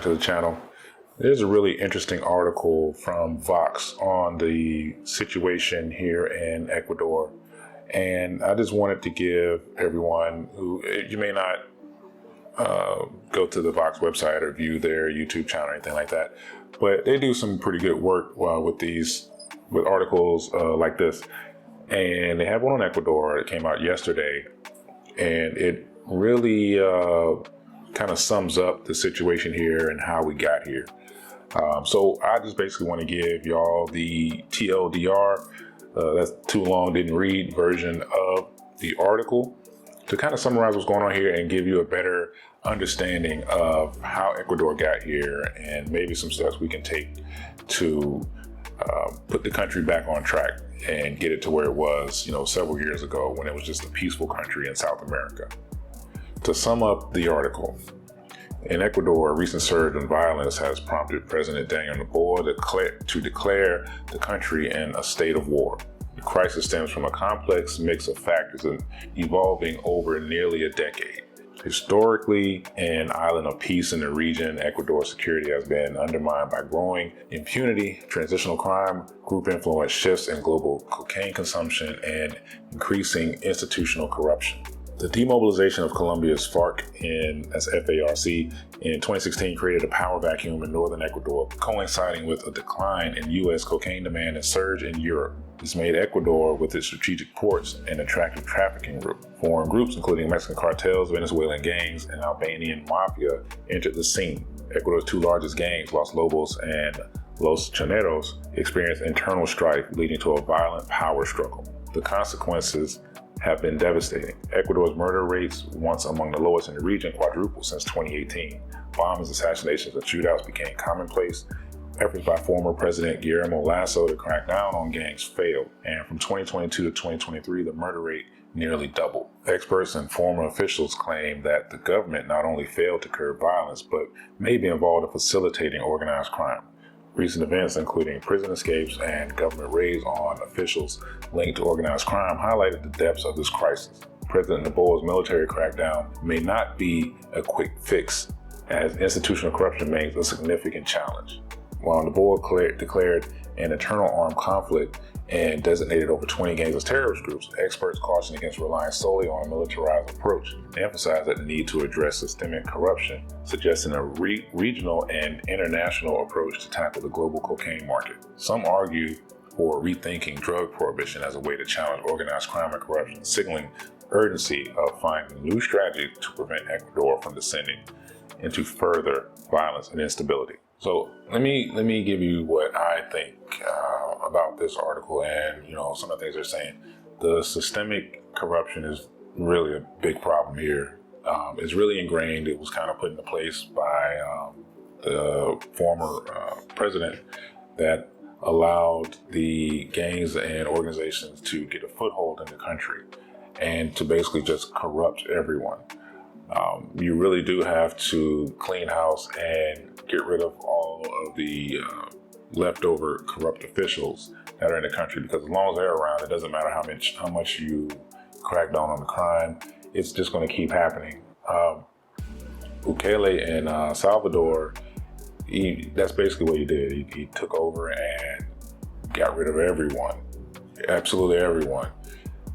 to the channel. There's a really interesting article from Vox on the situation here in Ecuador. And I just wanted to give everyone who, you may not go to the Vox website or view their YouTube channel or anything like that, but they do some pretty good work with articles like this. And they have one on Ecuador that came out yesterday, and it really kind of sums up the situation here and how we got here. So I just basically want to give y'all the TLDR, that's too long, didn't read version of the article to kind of summarize what's going on here and give you a better understanding of how Ecuador got here and maybe some steps we can take to put the country back on track and get it to where it was, several years ago when it was just a peaceful country in South America. To sum up the article, in Ecuador, a recent surge in violence has prompted President Daniel Noboa to declare the country in a state of war. The crisis stems from a complex mix of factors evolving over nearly a decade. Historically, an island of peace in the region, Ecuador's security has been undermined by growing impunity, transitional crime, group influence, shifts in global cocaine consumption, and increasing institutional corruption. The demobilization of Colombia's FARC in 2016 created a power vacuum in northern Ecuador, coinciding with a decline in U.S. cocaine demand and surge in Europe. This made Ecuador, with its strategic ports, an attractive trafficking route. Foreign groups, including Mexican cartels, Venezuelan gangs, and Albanian mafia, entered the scene. Ecuador's two largest gangs, Los Lobos and Los Choneros, experienced internal strife, leading to a violent power struggle. The consequences have been devastating. Ecuador's murder rates, once among the lowest in the region, quadrupled since 2018. Bombings, assassinations, and shootouts became commonplace. Efforts by former President Guillermo Lasso to crack down on gangs failed, and from 2022 to 2023, the murder rate nearly doubled. Experts and former officials claim that the government not only failed to curb violence, but may be involved in facilitating organized crime. Recent events, including prison escapes and government raids on officials linked to organized crime, highlighted the depths of this crisis. President Noboa's military crackdown may not be a quick fix, as institutional corruption remains a significant challenge. While Noboa declared an internal armed conflict and designated over 20 gangs as terrorist groups, experts caution against relying solely on a militarized approach. They emphasize that the need to address systemic corruption, suggesting a regional and international approach to tackle the global cocaine market. Some argue for rethinking drug prohibition as a way to challenge organized crime and corruption, signaling urgency of finding new strategies to prevent Ecuador from descending into further violence and instability. So let me give you what I think about this article and some of the things they're saying. The systemic corruption is really a big problem here. It's really ingrained. It was kind of put into place by the former president that allowed the gangs and organizations to get a foothold in the country and to basically just corrupt everyone. You really do have to clean house and get rid of all of the leftover corrupt officials that are in the country, because as long as they're around, it doesn't matter how much you crack down on the crime, it's just going to keep happening. Bukele in Salvador, that's basically what he did. He took over and got rid of everyone, absolutely everyone,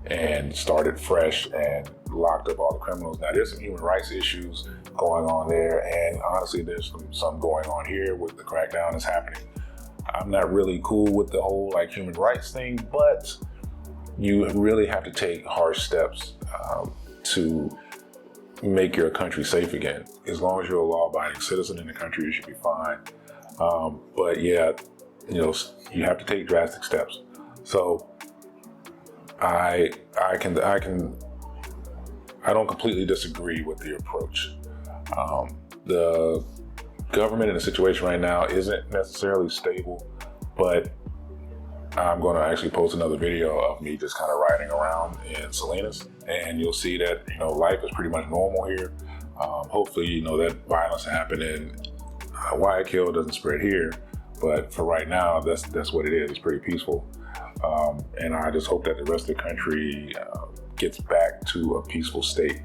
and started fresh and locked up all the criminals. Now there's some human rights issues going on there, and honestly there's some going on here with the crackdown that's happening. I'm not really cool with the whole human rights thing, but you really have to take harsh steps to make your country safe again. As long as you're a law-abiding citizen in the country, you should be fine. But yeah, you have to take drastic steps. So I don't completely disagree with the approach. The government in the situation right now isn't necessarily stable, but I'm going to actually post another video of me just kind of riding around in Salinas, and you'll see that life is pretty much normal here. Hopefully that violence happened in Guayaquil doesn't spread here, but for right now that's what it is. It's pretty peaceful, and I just hope that the rest of the country gets back to a peaceful state,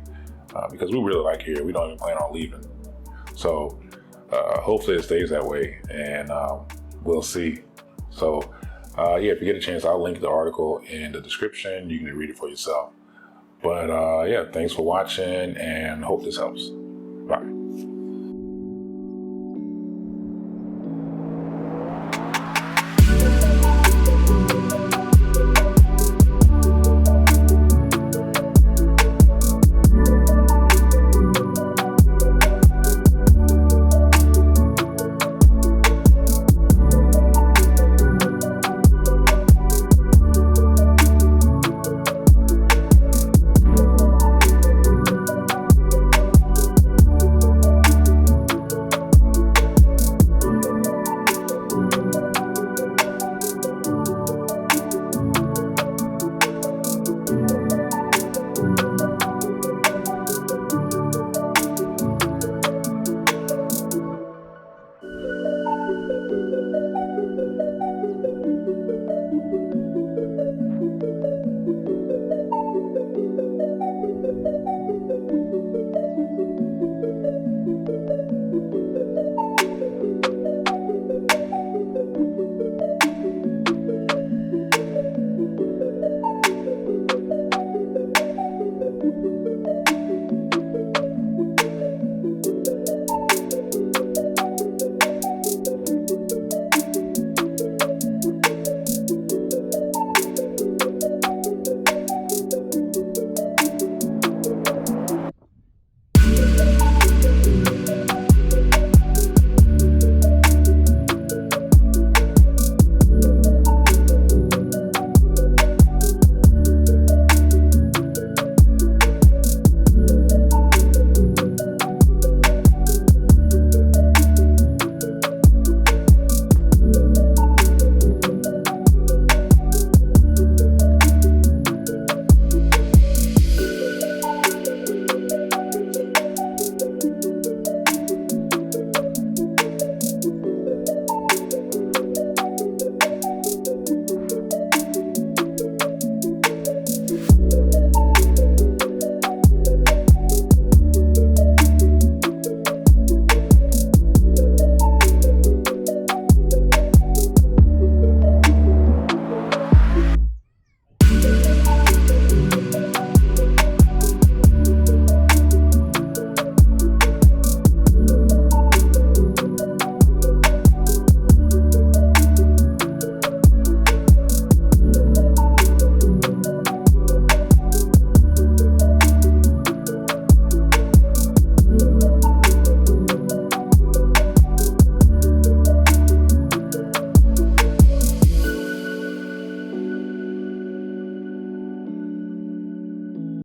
because we really like here. We don't even plan on leaving. So hopefully it stays that way, and we'll see. So yeah, if you get a chance, I'll link the article in the description. You can read it for yourself. But yeah, thanks for watching, and hope this helps.